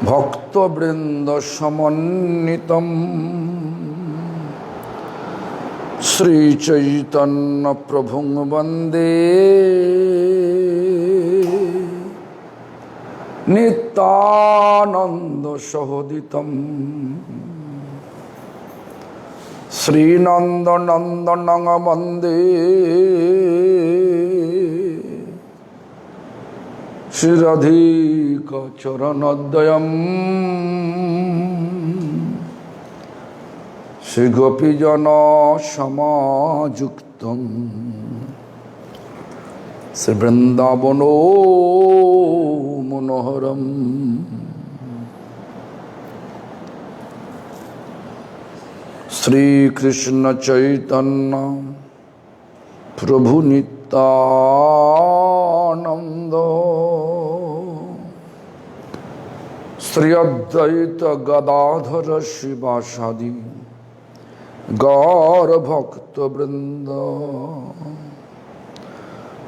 ভক্তবৃন্দ সমন্বিতম শ্রীচৈতন্য প্রভুং বন্দে নিত্যানন্দ সহোদিতম শ্রীনন্দনন্দনং বন্দে শ্রীরাধিকা চরণোদয়ম শ্রী গোপীজন সমাযুক্তং শ্রী বৃন্দাবন মনোহরম শ্রীকৃষ্ণ চৈতন্য প্রভু নিত্যানন্দ শ্রী অদ্বৈত গদাধর শিবাসাদি গৌর ভক্তবৃন্দ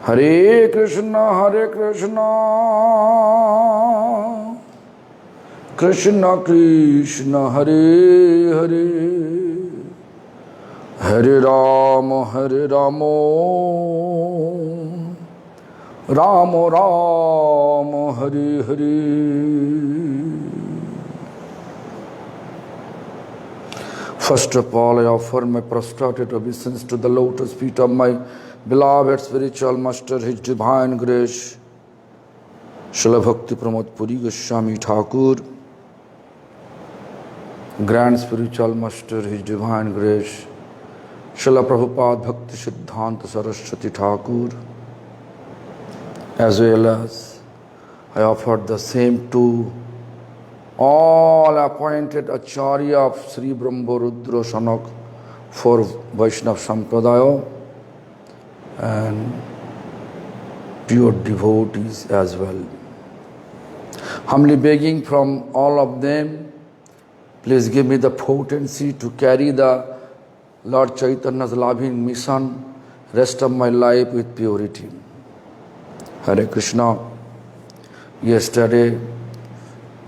হরে Krishna Krishna Krishna Hare Hare Hare Ram Ram Ram Hare Hare. First of all, I offer my prostrated obeisance to the lotus feet of my beloved spiritual master, His Divine Grace, Srila Bhakti Pramod Puri Goswami Thakur, Grand Spiritual Master, His Divine Grace, Srila Prabhupada Bhakti Siddhanta Saraswati Thakur, as well as I offered the same to all appointed Acharya of Sri Brahma Rudra Sanak for Vaishnava Sampradaya and pure devotees as well. Humbly begging from all of them, please give me the potency to carry the Lord Chaitanya's loving mission rest of my life with purity. Hare Krishna. Yesterday,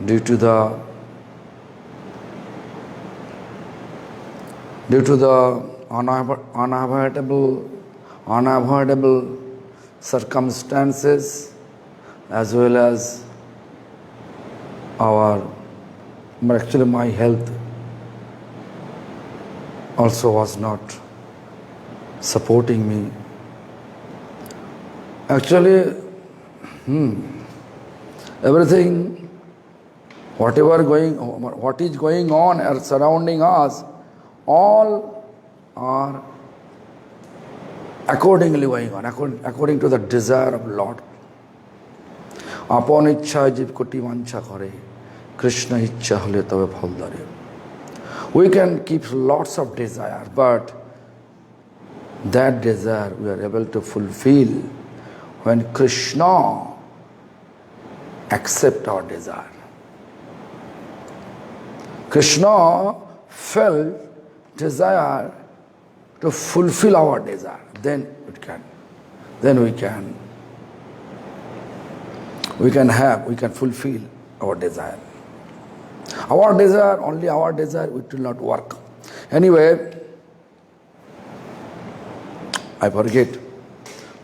due to the unavoidable circumstances, as well as my health also was not supporting me. Actually, everything, what is going on and surrounding us, all are accordingly going on, according to the desire of Lord. Apon ichha jiv koti vancha kare, Krishna ichha hole tabe phal dare. We can keep lots of desire, but that desire we are able to fulfill when Krishna accepts our desire. Krishna felt desire to fulfill our desire. Then we can fulfill our desire. Only our desire, it will not work. Anyway, I forget.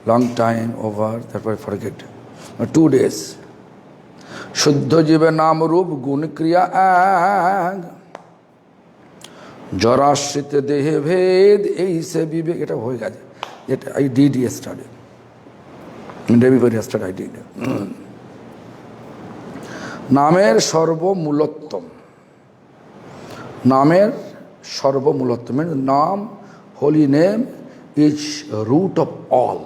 Long time over, therefore I forget. 2 days. Shuddha jiva naam roop gun kriya ag jarashrita dehe bhed ei se vivek. Eta hoye geche. I did yesterday. Day before yesterday I did. নামের সর্বমূলত্বম, নামের সর্বমূলত্বম, নাম, holy name is root of all.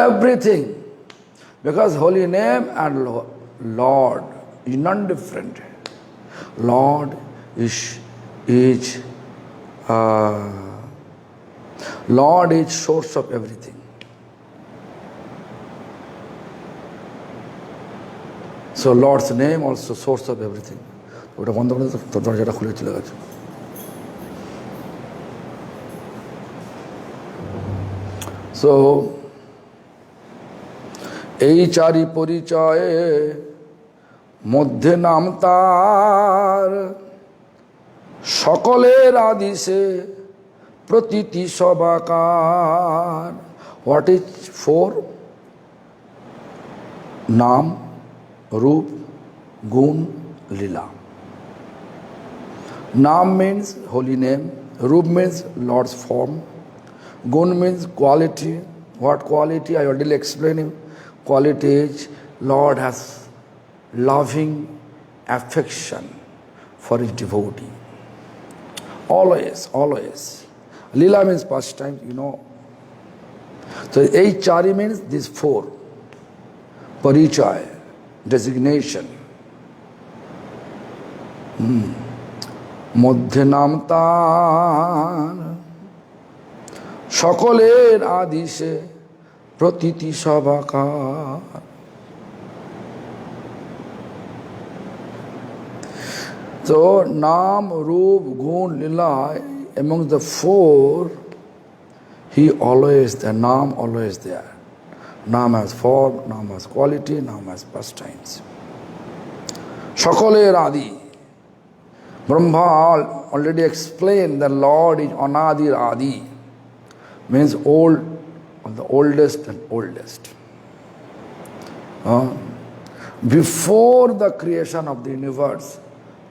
Everything, because holy name and Lord is non-different. Lord is source of everything. So Lord's name also source of everything. ওটা বন্ধ করে তো দরজাটা খুলে চলে গেছে। So এই চারি পরিচয়ে মধ্যে নাম তার, সকলের আদিশে Pratiti সবাকার। What is 4? Naam, Roop, Gun, Lila. Naam means holy name, Roop means Lord's form, Gun means quality. What quality? I already explained you. Quality is Lord has loving affection for his devotee. Always, always. Lila means pastime, you know. So eight chari means these 4. Parichaya, designation. মধ্যে নাম তার, সকলের আদিশে Pratiti সবাকার। So Naam, Roop, Gun, Lila, among the 4, he always there, Naam always there. Naam has form, Naam has quality, Naam has pastimes. Shakaler Adi. Brahma already explained that Lord is Anadi Adi, means old, the oldest and oldest. Before the creation of the universe,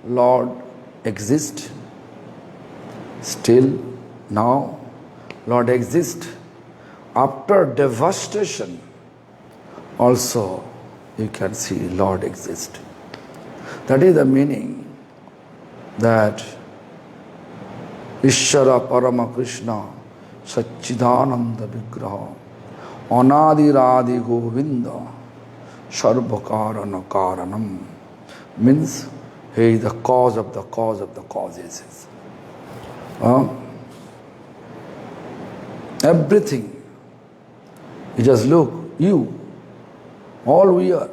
Lord exists. Still now, Lord exists. After devastation, also you can see Lord exists. That is the meaning that Ishvara Parama Krishna Satchidananda Vigraha Anadiradi Govinda Sarvakarana Karanam means he is the cause of the cause of the causes. Everything. You just look, you, all we are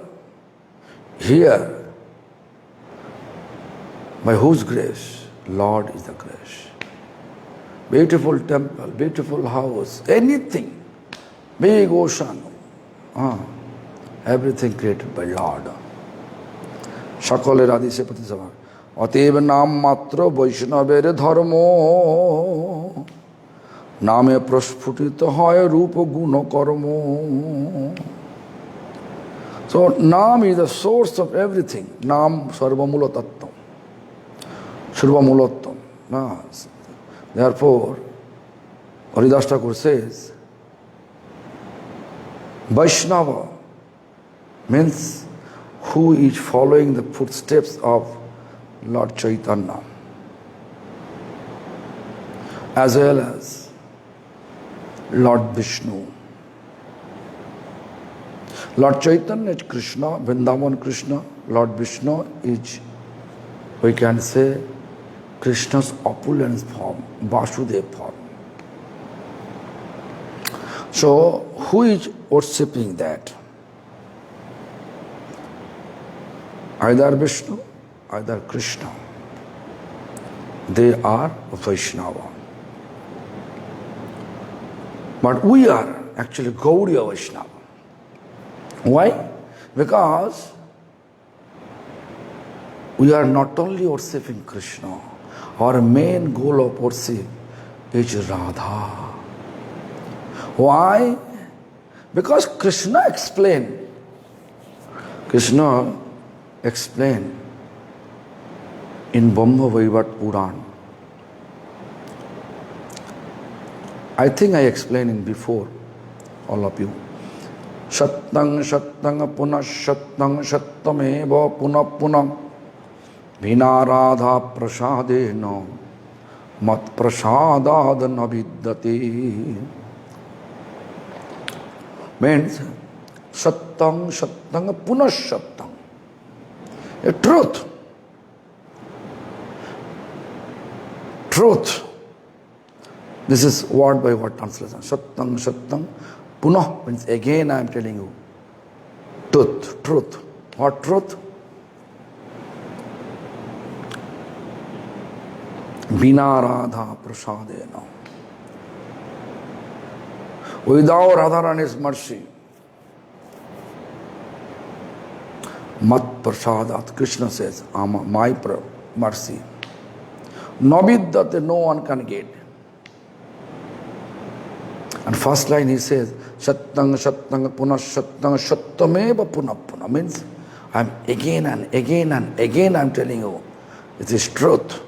here. By whose grace? Lord is the grace. Beautiful temple, beautiful house, anything, big ocean, everything created by Lord. সকলের আদিশে প্রতি সভা। অতএব নাম মাত্র বৈষ্ণবের ধর্ম, নামে প্রস্ফুটিত হয় রূপ গুণ কর্ম। So Naam is the source of everything. Naam sarvamula tattvam. Sarvamulattvam. Therefore, Haridas Thakur says, Vaishnava means who is following the footsteps of Lord Chaitanya, as well as Lord Vishnu. Lord Chaitanya is Krishna, Vrindavan Krishna. Lord Vishnu is, we can say, Krishna's opulence form, Vasudev form. So, who is worshipping that? Either Vishnu, either Krishna. They are Vaishnava. But we are actually Gaudiya Vaishnava. Why? Because we are not only worshipping Krishna, our main goal of worship is Radha. Why? Because Krishna explained in Brahma Vaivat Puran. I think I explained it before, all of you. Shattang shattang punah shattang shattameva punah punah vina radha prasadena mat prasadad naviddati. Means shattang shattang punah shattang, a truth. This is word by word translation. Shattang shattang punah means again I am telling you. Truth. What truth? Bina radha prasadena. Without Radharani's mercy, Mat prasadat, Krishna says, my mercy. Navidyate, no one can get. And first line he says, Sattang Sattang Punas Sattang Sattameva Punapuna, means I'm again and again and again I'm telling you, it is truth.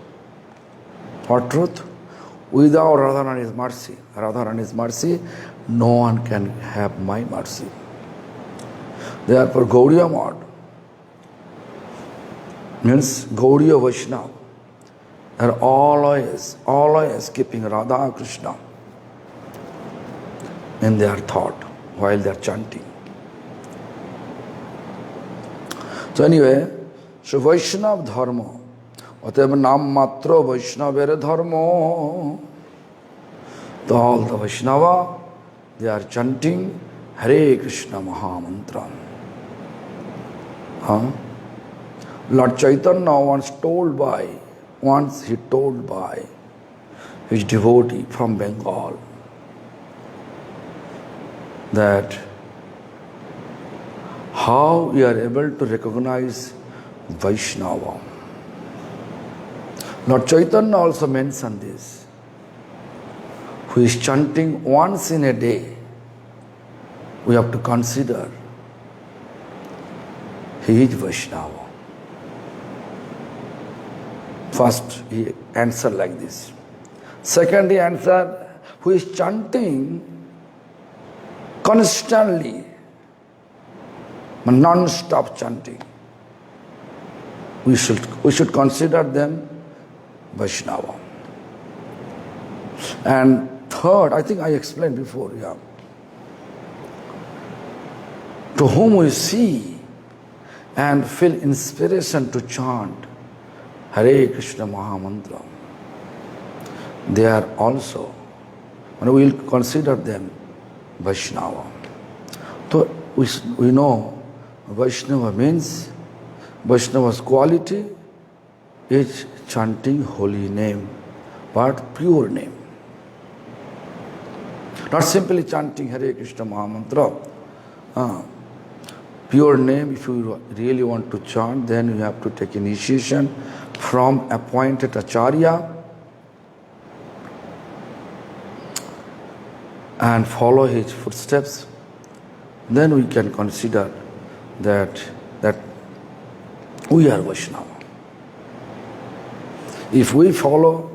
What truth? Without Radharani's mercy, no one can have my mercy. Therefore, Gaudiya Math means Gaudiya Vaishnava are always keeping Radha Krishna in their thought while they are chanting. So anyway, so Vaishnava Dharma, whatever Nam Matra Vaishnavere Dharma, so all the Vaishnava, they are chanting Hare Krishna Mahamantra. Lord Chaitanya once he told by his devotee from Bengal that how we are able to recognize Vaishnava. Lord Chaitanya also mentioned this. Who is chanting once in a day, we have to consider he is Vaishnava. First, he answered like this. Second, he answered, who is chanting constantly, non-stop chanting, we should consider them Vaishnava. And third, I think I explained before, to whom we see and feel inspiration to chant Hare Krishna Mahamantra, they are also, and we will consider them Vaishnava. So we know Vaishnava means, Vaishnava's quality is chanting holy name, but pure name. Not simply chanting Hare Krishna Mahamantra. Pure name, if you really want to chant, then you have to take initiation from appointed Acharya and follow his footsteps. Then we can consider that we are Vaishnava. If we follow,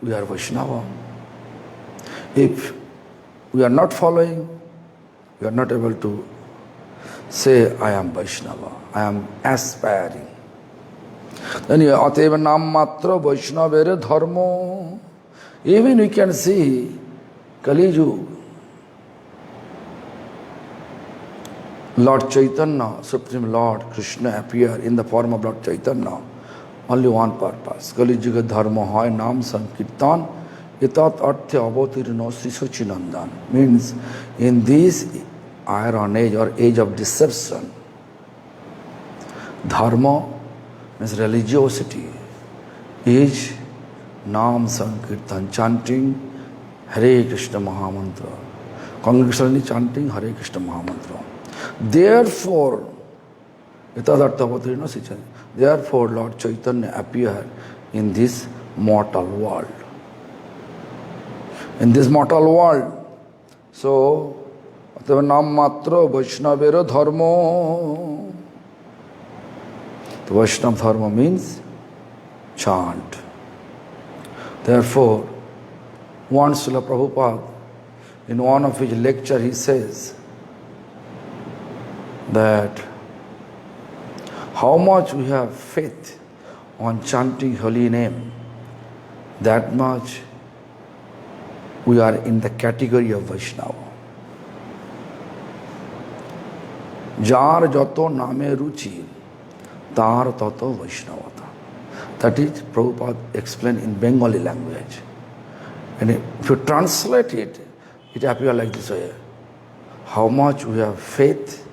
we are Vaishnava. If we are not following, we are not able to say, I am Vaishnava, I am aspiring. Then Ateva Nam Matra Vaishnavere Dharma. Even we can see Kali Yuga, Lord Chaitanya, Supreme Lord Krishna appear in the form of Lord Chaitanya. Only one purpose. Kali Yuga Dharma Hai Nam Sankirtan Itat Artha Avatirno Sri Sachinandan. Means in this iron age or age of deception, Dharma means religiosity is Nam Sankirtan, chanting Hare Krishna Mahamantra. Congregationally chanting Hare Krishna Mahamantra. Therefore, Lord Chaitanya appeared in this mortal world. In this mortal world. So, Nam Matra Vaishnavera Dharma. The Vaishnava Dharma means chant. Therefore, one Srila Prabhupada, in one of his lectures, he says that how much we have faith on chanting holy name, that much we are in the category of Vaishnava. Jar jato name ruchi, tar tato Vaishnavata. That is, Prabhupada explained in Bengali language. And if you translate it, it appears like this way. How much we have faith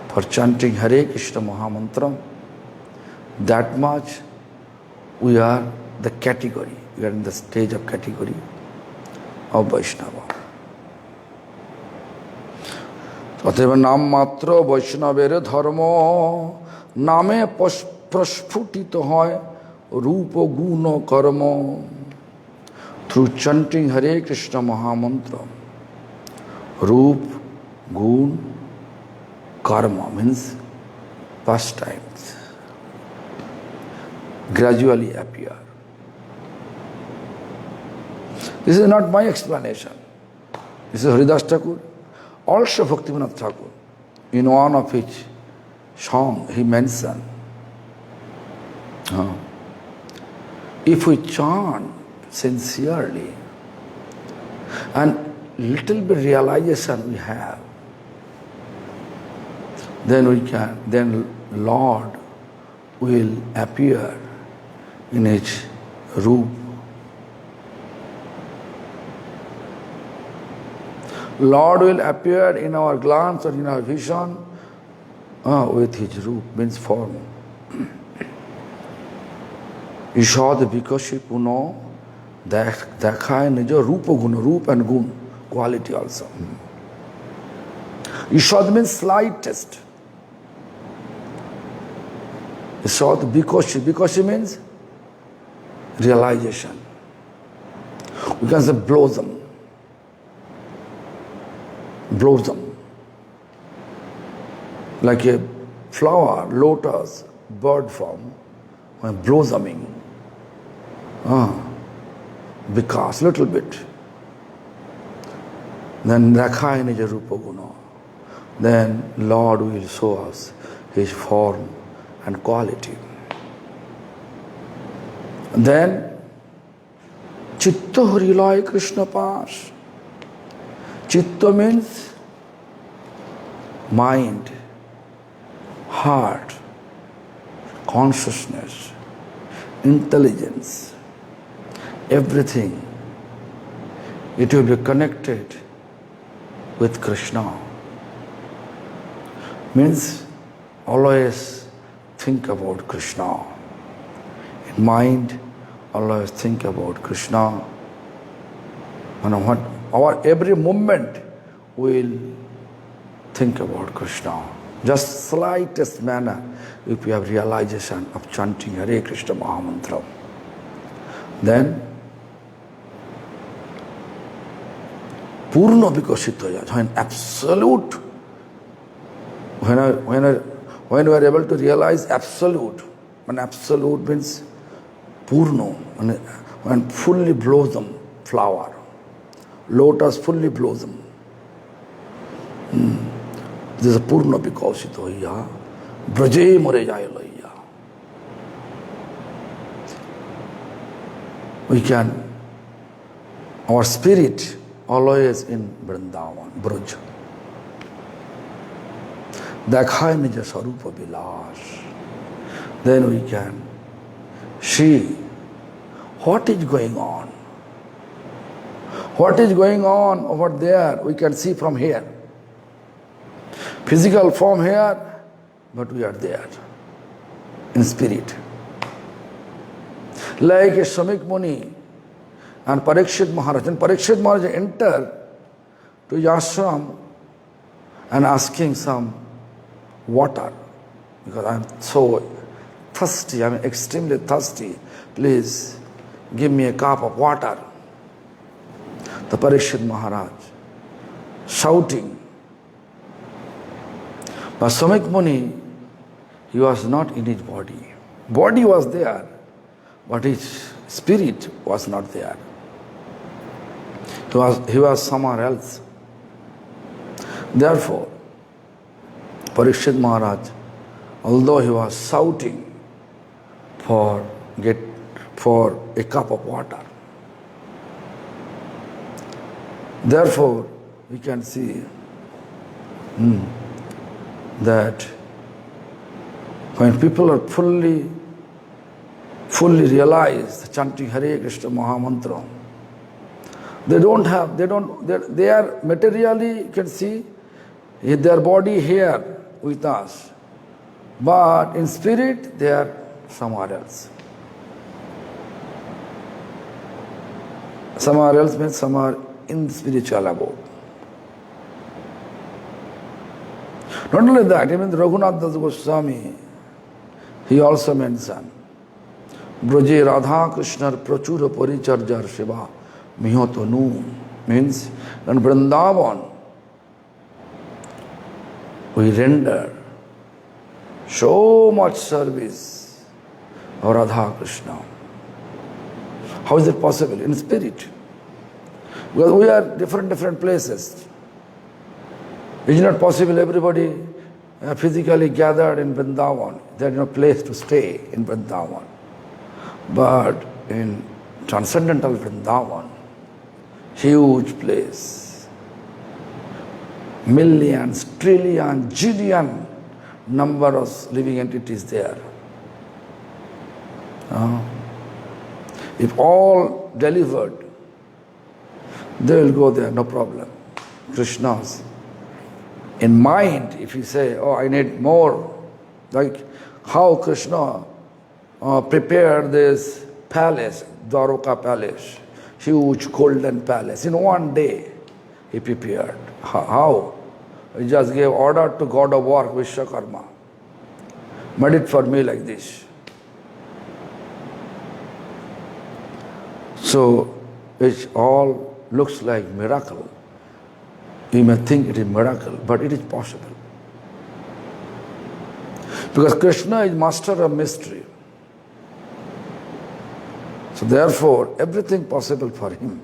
for chanting Hare Krishna Mahamantra, that much we are the category, we are in the stage of category of Vaishnava. অতএব নাম মাত্র বৈষ্ণবের ধর্ম, নামে প্রস্ফুটিত হয় রূপ গুণ কর্ম। Through chanting Hare Krishna Mahamantra, roop, gun, karma means pastimes gradually appear. This is not my explanation. This is Haridas Thakur, also Bhaktivinoda Thakur. In one of his song he mentioned, if we chant sincerely and little bit realization we have, then Lord will appear in his roop. Lord will appear in our glance or in our vision with his roop, means form. Ishad vikashi puno dekhaya nijo rupa guna, roop and gun, quality also. Ishad means slightest. Ishad vikashi means realization. We can say blossom. Like a flower, lotus, bird form, when blossoming. Because little bit. Then Rakhaya Nija Rupa Guna. Then Lord will show us his form and quality. Then Chitta Harilai Krishna Pas. Chitta means mind, heart, consciousness, intelligence, everything. It will be connected with Krishna. Means always think about Krishna. In mind, always think about Krishna. And our every moment will think about Krishna. Just slightest manner, if we have realization of chanting Hare Krishna Mahamantra, then Purna Vikashita, when absolute, when we are able to realize absolute, when absolute means Purna, when fully blossom flower, lotus fully blossom. This is a Purna Vikashita hoya, Braje More Jayalaya. We can, our spirit always in Vrindavan, Braj. Dekhaya Nija Sarupa Vilas. Then we can see what is going on. What is going on over there, we can see from here. Physical form here, but we are there in spirit. Like a Shamik Muni and Parikshit Maharaj. And Parikshit Maharaj entered to his ashram and asking some water, because I am so thirsty, I am extremely thirsty. Please give me a cup of water. The Parikshit Maharaj shouting. But Shamik Muni, he was not in his body. Body was there, but his spirit was not there. He was somewhere else. Therefore, Parikshit Maharaj, although he was shouting for a cup of water, therefore we can see that when people are fully realize chanting Hare Krishna Mahamantra, they are materially, you can see their body here with us, but in spirit they are somewhere else. Somewhere else means somewhere in the spiritual abode. Not only that, even Raghunath Das Goswami, he also mentioned, Braje Radha Krishnar Prachura Paricharjar Shiva Mihoto Nu, means in Vrindavan we render so much service of Radha Krishna. How is it possible? In spirit. Because we are different places. It is not possible everybody physically gathered in Vrindavan. There is no place to stay in Vrindavan. But in transcendental Vrindavan, huge place, millions, trillion, jillion number of living entities there. If all delivered, they will go there, no problem. Krishna's. In mind, if you say, oh, I need more, like how Krishna prepared this palace, Dwarka palace, huge golden palace. In one day, he prepared. How? He just gave order to God of work, Vishwakarma. Made it for me like this. So, it all looks like miracle. You may think it is miracle, but it is possible. Because Krishna is master of mystery. So therefore, everything possible for him.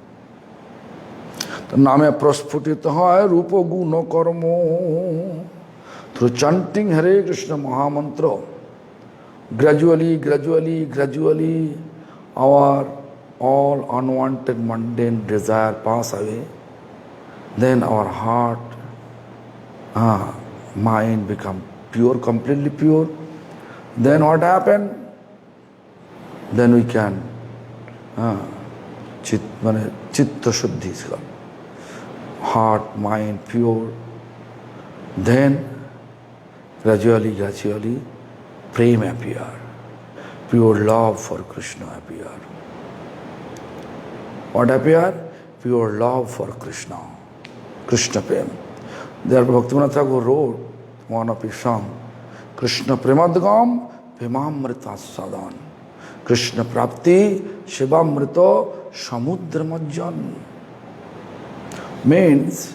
The name prasphutita hai rupa guna karmo. Through chanting Hare Krishna Mahamantra, gradually, our all unwanted mundane desire pass away. Then our heart, mind become pure, completely pure. Then what happened? Then we can chitta shuddhi is called. Heart, mind pure. Then gradually, prema appear. Pure love for Krishna appear. What appear? Pure love for Krishna. Krishna Prem. Therefore Bhaktivinoda Thakur wrote one of his songs, Krishna Premadgam Bhimamrita Sadan. Krishna Prapti Shivamrita Samudra Majjan. Means,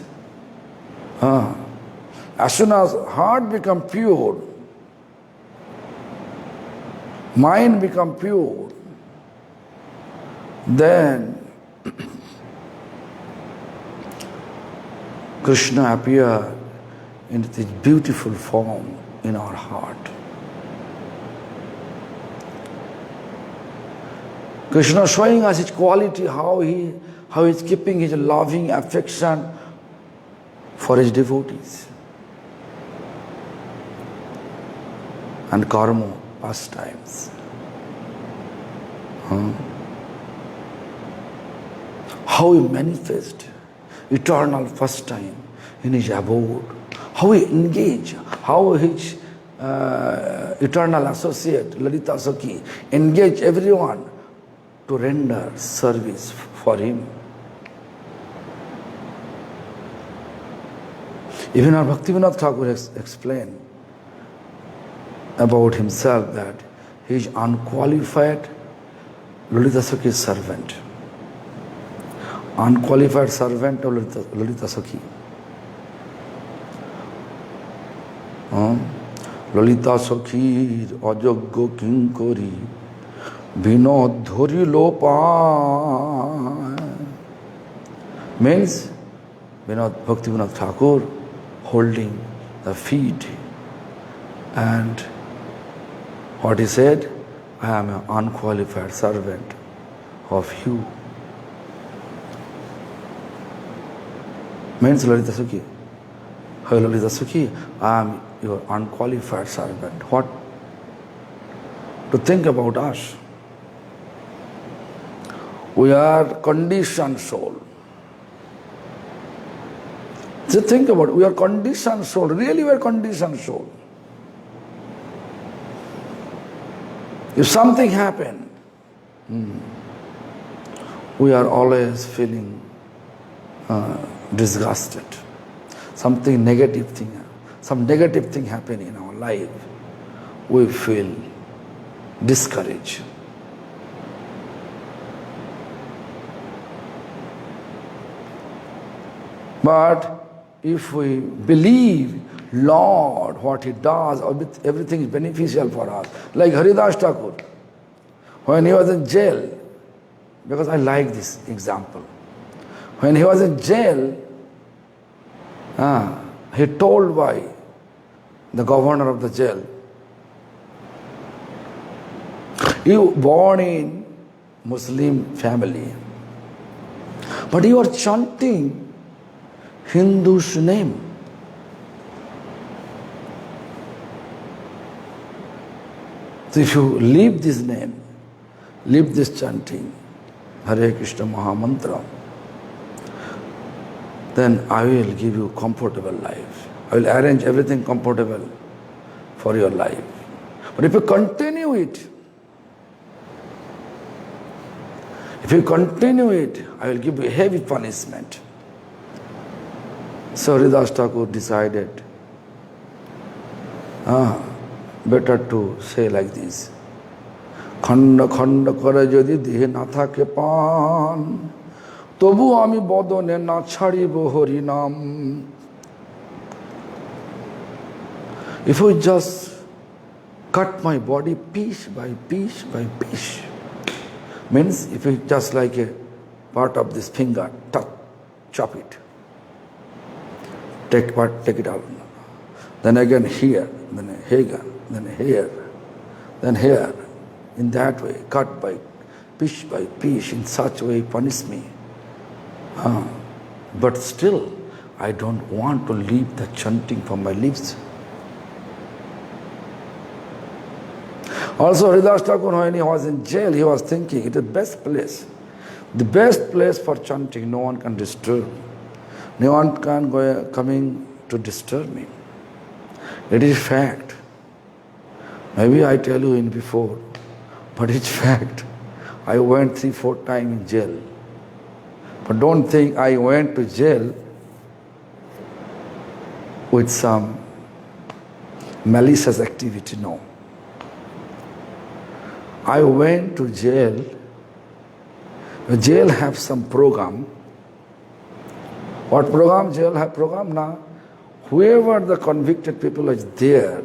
as soon as heart become pure, mind become pure, then Krishna appears in this beautiful form in our heart. Krishna showing us his quality, how he is keeping his loving affection for his devotees. And karma, pastimes. How he manifests eternal first time in his abode, how he engage, how his eternal associate, Lalita Sakhi, engage everyone to render service for him. Even our Bhaktivinoda Thakur explained about himself that he is unqualified Lalita Sakhi's servant. Unqualified servant of Lalita Sakhi. Lalita Sakhi ajaggo kinkori vinod dhori lopa. Means Vinod Bhaktivinoda Thakur holding the feet, and what he said, I am an unqualified servant of you. Means Lalita Sakhi. Hey Lalita Sakhi, I am your unqualified servant. What? To think about us. We are conditioned soul. Just think about it. We are conditioned soul. Really, we are conditioned soul. If something happened, we are always feeling disgusted. Something negative thing. some negative thing happen in our life, we feel discouraged. But if we believe Lord, what He does, everything is beneficial for us. Like Haridas Thakur, when he was in jail, because I like this example. When he was in jail, he told by the governor of the jail, you born in Muslim family, but you are chanting Hindu's name. So if you leave this name, leave this chanting, Hare Krishna Mahamantra, then I will give you comfortable life. I will arrange everything comfortable for your life. But if you continue it, I will give you heavy punishment. So Haridas Thakur decided, better to say like this, Khanda khanda kare jodi dehe na thake pan, tobu ami bodone na chharibo Harinam. If we just cut my body piece by piece by piece, means if we just like a part of this finger, chop it, take it out, then again here, then here, then here, then here, in that way, cut by piece, in such way punish me. But still, I don't want to leave the chanting from my lips. Also, Haridas Thakur, when he was in jail, he was thinking, it is the best place for chanting, no one can disturb. No one can go coming to disturb me. It is fact. Maybe I tell you in before, but it's fact. I went 3-4 times in jail. But don't think I went to jail with some malicious activity, no. I went to jail. The jail have some program. What program? Jail have program now. Whoever the convicted people is there,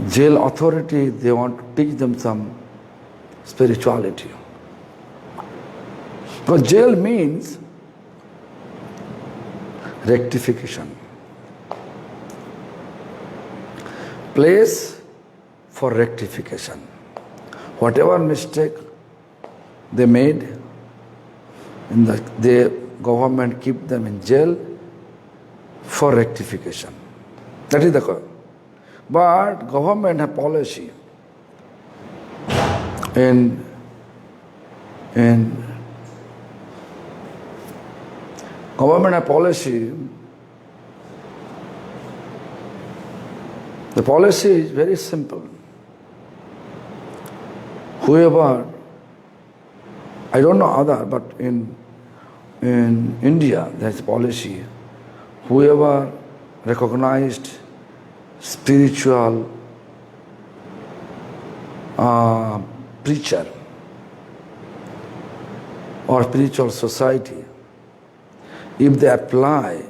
jail authority, they want to teach them some spirituality. Because jail means rectification. Place for rectification. Whatever mistake they made, the government keep them in jail for rectification. That is the cause. But government have policy. In government have policy. The policy is very simple. Whoever, I don't know other, but in India there's policy. Whoever recognized spiritual preacher or spiritual society, if they apply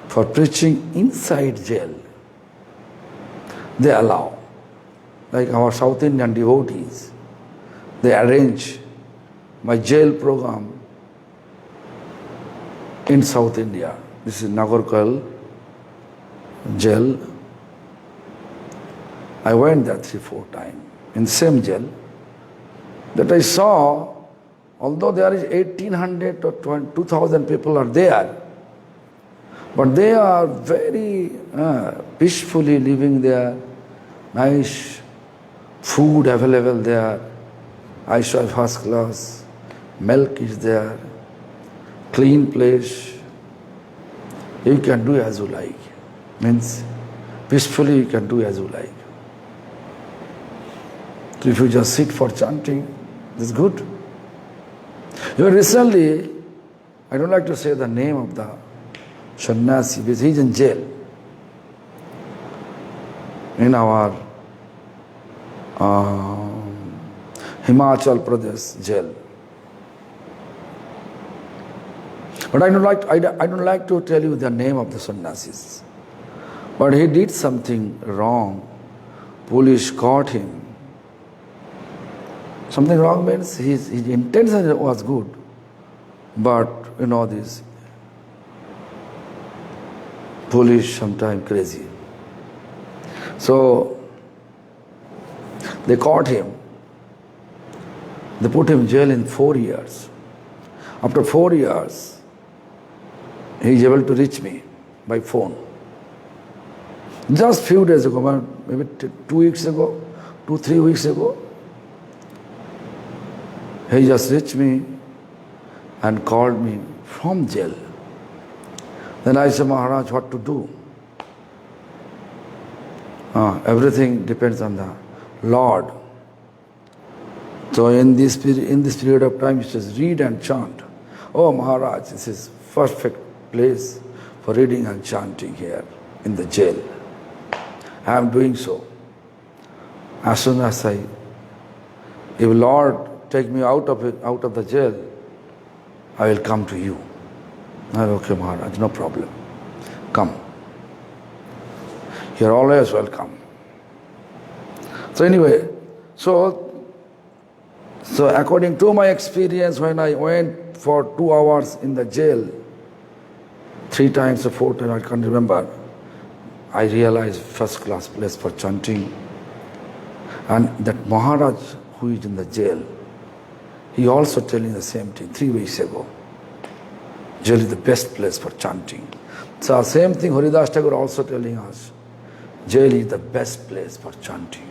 for preaching inside jail, they allow. Like our South Indian devotees, they arrange my jail program in South India. This is Nagarkal jail. I went there 3-4 times in the same jail. That I saw, although there is 1,800 or 2,000 people are there, but they are very peacefully living there. Nice food available there. I saw first class. Milk is there. Clean place. You can do as you like. Means peacefully you can do as you like. So if you just sit for chanting, that's good. Recently, I don't like to say the name of the sannyasi because he's in jail in our Himachal Pradesh jail. But I don't like to tell you the name of the sannyasis. But he did something wrong. Police caught him. Something wrong means his intention was good. But you know this police sometimes crazy. So they caught him. They put him in jail in 4 years. After 4 years, he is able to reach me by phone. Just few days ago, maybe 2 weeks ago, 3 weeks ago, he just reached me and called me from jail. Then I said, Maharaj, what to do? Everything depends on the Lord. So in this period of time, he says, read and chant. Oh Maharaj, this is perfect place for reading and chanting here in the jail. I am doing so. As soon as if Lord take me out of the jail, I will come to you. I said, okay Maharaj, no problem. Come. You are always welcome. So anyway, so according to my experience, when I went for 2 hours in the jail, 3 times or 4 times, I can't remember, I realized first class place for chanting. And that Maharaj who is in the jail, he also telling the same thing 3 weeks ago. Jail is the best place for chanting. So same thing Haridas Thakur also telling us. Jail is the best place for chanting.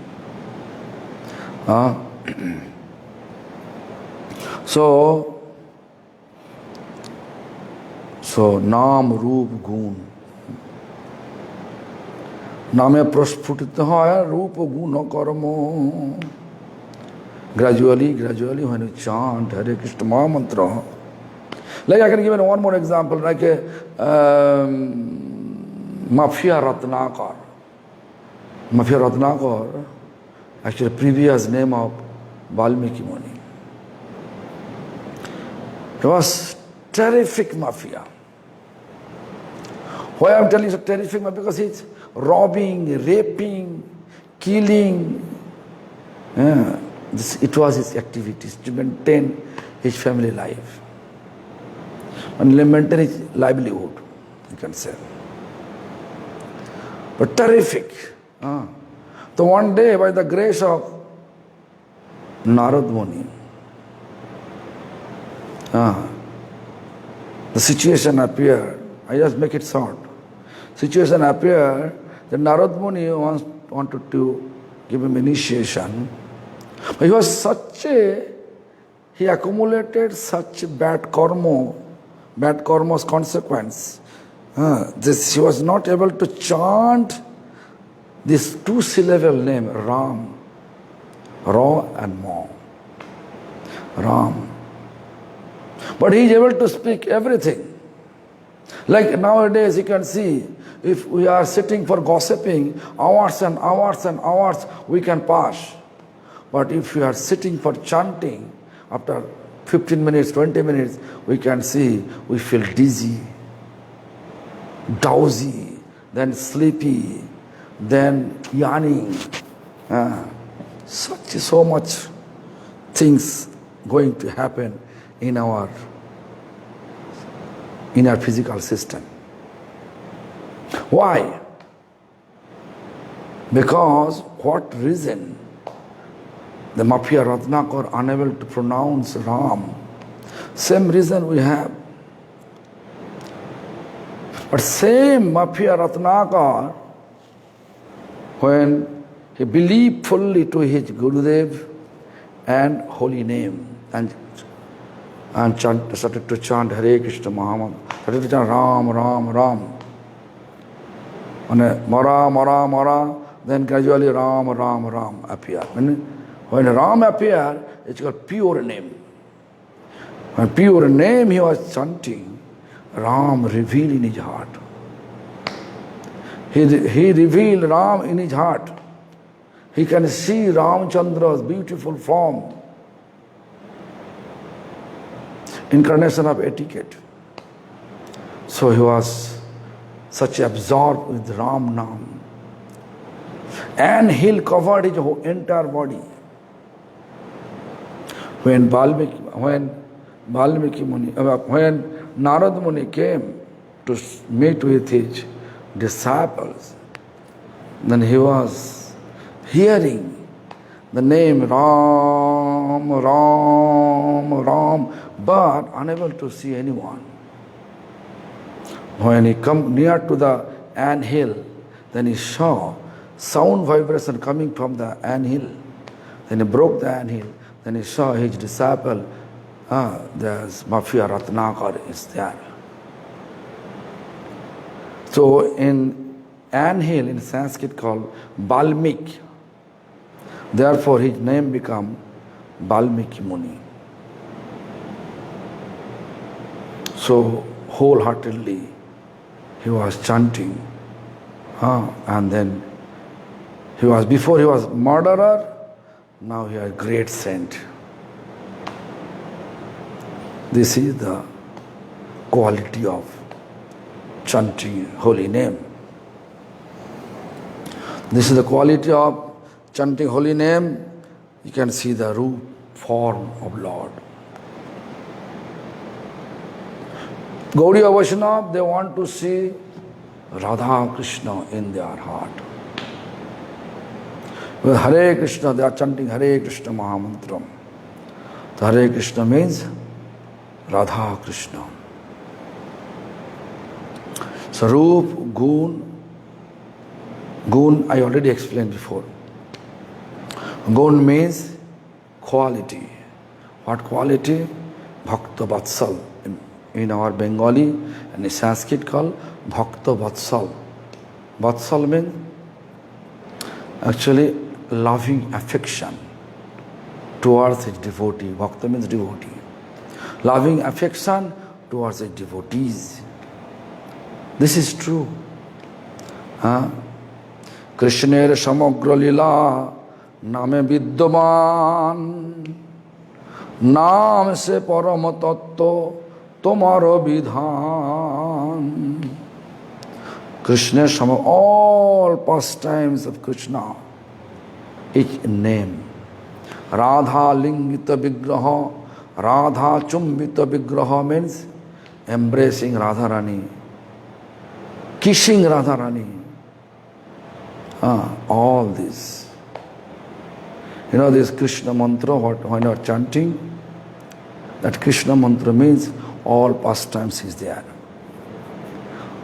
So नाम रूप गुण नामे प्रस्फुटित है रूप गुण कर्म. Gradually when you chant Hare Krishna Maha Mantra, like I can give one more example, like a Mafia Ratnakar. Mafia Ratnakar, actually previous name of Valmiki Muni. He was terrific mafia. Why I am telling you terrific mafia? Because he's robbing, raping, killing. It was his activities to maintain his family life and maintain his livelihood, you can say. But terrific. So one day, by the grace of Narad Muni, the situation appeared. I just make it short. Situation appeared that Narad Muni wanted to give him initiation. But he accumulated such bad karma's consequence. He was not able to chant this 2-syllable name, Ram. Ra and Ma. Ram. But he is able to speak everything. Like nowadays you can see, if we are sitting for gossiping, hours and hours and hours we can pass. But if we are sitting for chanting, after 15 minutes, 20 minutes, we can see, we feel dizzy, drowsy, then sleepy, then yawning. So much things going to happen in our physical system. Why? Because what reason? The Mafia Ratnakar unable to pronounce Ram. Same reason we have. But same Mafia Ratnakar, when he believed fully to his Gurudev and holy name and started to chant Hare Krishna Mahamad, started to chant Ram, Ram, Ram. And Mara, then gradually Ram, Ram, Ram appeared. When Ram appeared, it's called pure name. When pure name he was chanting, Ram revealed in his heart. He revealed Ram in his heart. He can see Ramchandra's beautiful form. Incarnation of etiquette. So he was such absorbed with Ram Nam. And he covered his whole entire body. When Narad Muni came to meet with his disciples, then he was hearing the name Ram, Ram, Ram, but unable to see anyone. When he come near to the anthill, then he saw sound vibration coming from the anthill. Then he broke the anthill. Then he saw his disciple, there's Mafia Ratnakar is there. So in anthill in Sanskrit called Balmik. Therefore his name become Balmiki Muni. So wholeheartedly he was chanting. And then before he was murderer, now he is great saint. This is the quality of chanting holy name. This is the quality of chanting holy name. You can see the root form of Lord. Gaudiya Vaishnava, they want to see Radha Krishna in their heart. With Hare Krishna, they are chanting Hare Krishna Mahamantram. So Hare Krishna means Radha Krishna. So Roop, Gun I already explained before. Gun means quality. What quality? Bhakta Vatsal. In our Bengali and in Sanskrit called Bhakta Vatsal. Vatsal means actually loving affection towards his devotee. Bhakta means devotee. Loving affection towards his devotees. This is true. Krishnera Samagra Lila Name Vidyaman Naam se Parama Tattva Tomaro Vidhan. Krishna Shama, all pastimes of Krishna, each name. Radha Lingita Vigraha, Radha Chumbita Vigraha means embracing Radharani, kissing Radharani. All this. You know this Krishna mantra, when you are chanting, that Krishna mantra means all pastimes is there.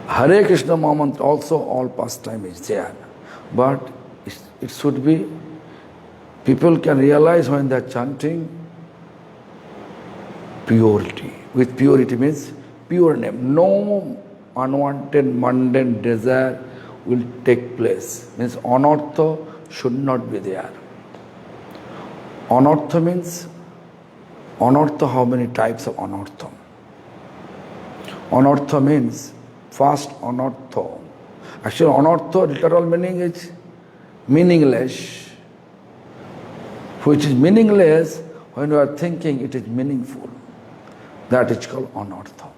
Hare Krishna Mahamantra also all pastime is there. But it should be, people can realize when they are chanting purity. With purity means pure name. No unwanted mundane desire will take place. Means anartha should not be there. Anartha means, anartha, how many types of anartha? Anartha means, first anartha. Actually anartha literal meaning is meaningless. Which is meaningless when you are thinking it is meaningful. That is called anartha.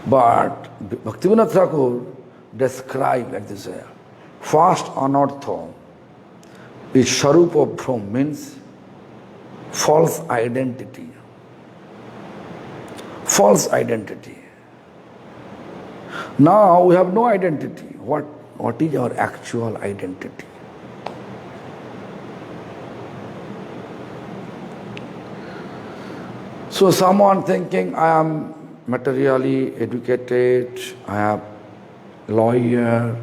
But Bhaktivinoda Thakur described like this here. First anartha is Sharupa Bhram, means false identity. False identity. Now we have no identity. What is our actual identity? So someone thinking, I am materially educated, I am lawyer,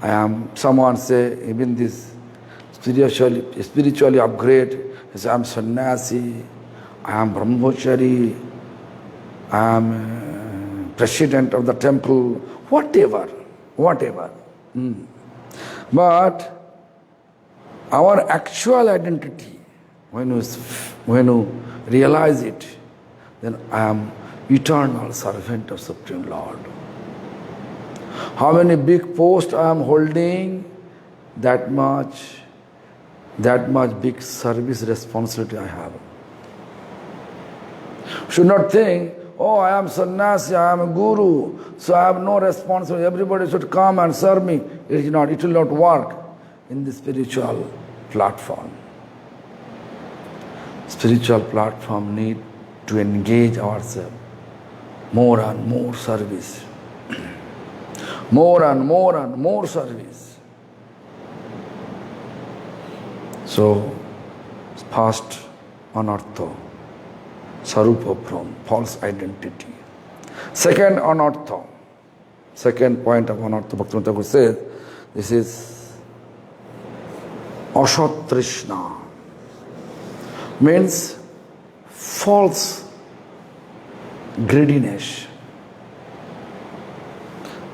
I am, someone say, even this spiritually upgrade, he say, I am sannyasi, I am brahmachari, I am president of the temple, whatever. But our actual identity, when you realize it, then I am eternal servant of Supreme Lord. How many big posts I am holding, that much big service responsibility I have. Should not think, oh, I am sannyasi, I am a guru, so I have no responsibility. Everybody should come and serve me. It is not. It will not work in the spiritual platform. Spiritual platform need to engage ourselves more and more service. More and more service. So, first anartha, sarupa Brahm, false identity. Second anartha, second point of anartha, Bhakti Thakur says, this is asat trishna, means false greediness.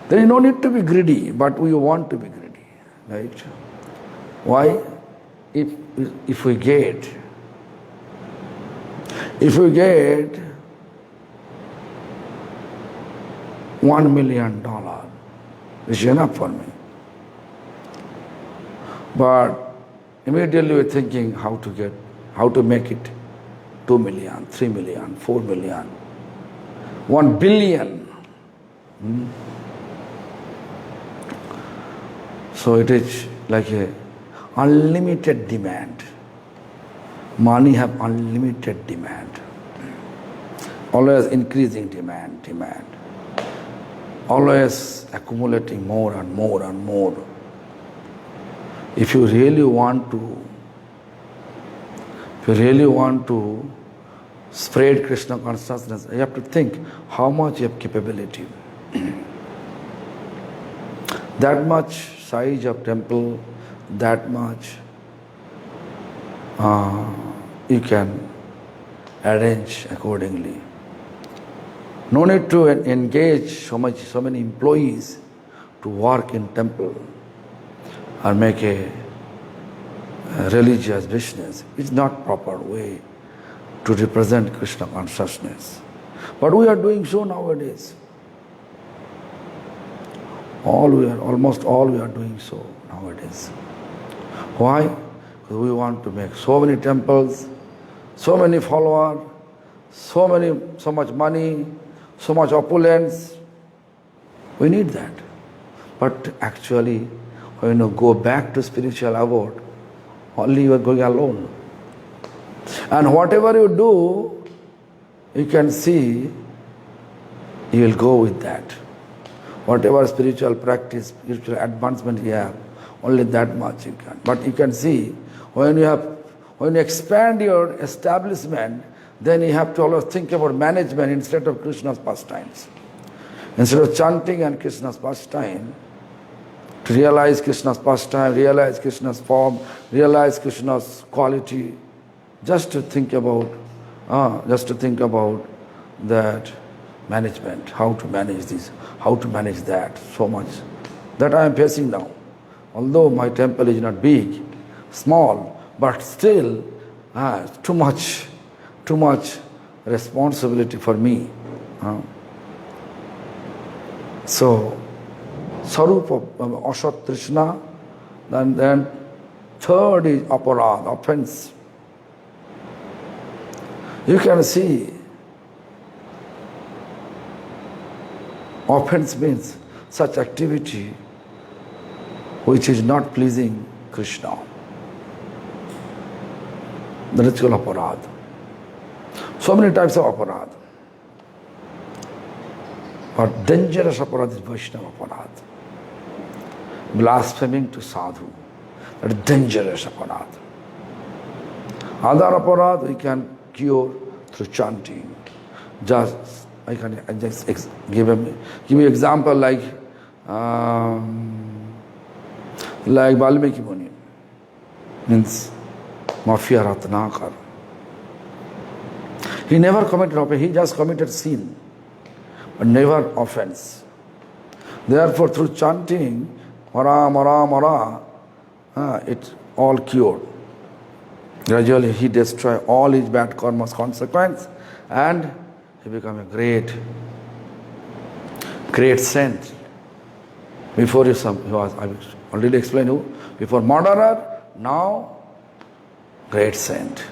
There is no need to be greedy, but we want to be greedy, right? Why? If we get $1 million, it's enough for me. But immediately we're thinking how to make it 2 million, 3 million, 4 million, 1 billion. So it is like a unlimited demand. Money have unlimited demand. Always increasing demand. Always accumulating more and more and more. If you really want to spread Krishna consciousness, you have to think how much you have capability. That much size of temple, that much you can arrange accordingly. No need to engage so many employees to work in temple or make a religious business. It's not proper way to represent Krishna consciousness. But we are doing so nowadays. Almost all we are doing so nowadays. Why? Because we want to make so many temples, so many followers, so much money, so much opulence. We need that. But actually, when you go back to spiritual abode, only you are going alone. And whatever you do, you can see, you will go with that. Whatever spiritual practice, spiritual advancement you have, only that much you can. But you can see, when you expand your establishment, then you have to always think about management instead of Krishna's pastimes. Instead of chanting and Krishna's pastime, to realize Krishna's pastime, realize Krishna's form, realize Krishna's quality, just to think about that management, how to manage this, how to manage that, so much. That I am facing now. Although my temple is not big, small, but still too much responsibility for me. So, Sarupa, Asat Trishna, then third is aparad, offense. You can see, offense means such activity which is not pleasing Krishna. That is called aparad. So many types of aparad. But dangerous aparad is Vaishnava aparad. Blaspheming to sadhu. That is dangerous aparad. Other aparad we can cure through chanting. I can just give you example like Valmiki Muni, means Mafia Ratnakar. He never committed offense, he just committed sin, but never offense. Therefore, through chanting, Mara, Mara, Mara, it's all cured. Gradually, he destroys all his bad karma's consequence and he became a great saint. Before he was, I already explained you, before murderer, now great saint.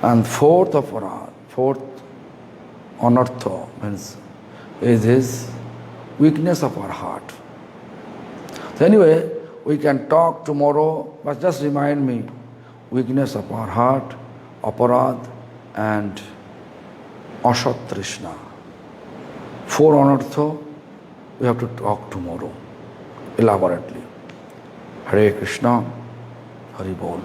And fourth anartha means is his weakness of our heart. So anyway, we can talk tomorrow, but just remind me, weakness of our heart, aparad and asat trishna. 4 anartha, we have to talk tomorrow elaborately. Hare Krishna, Hari Bol.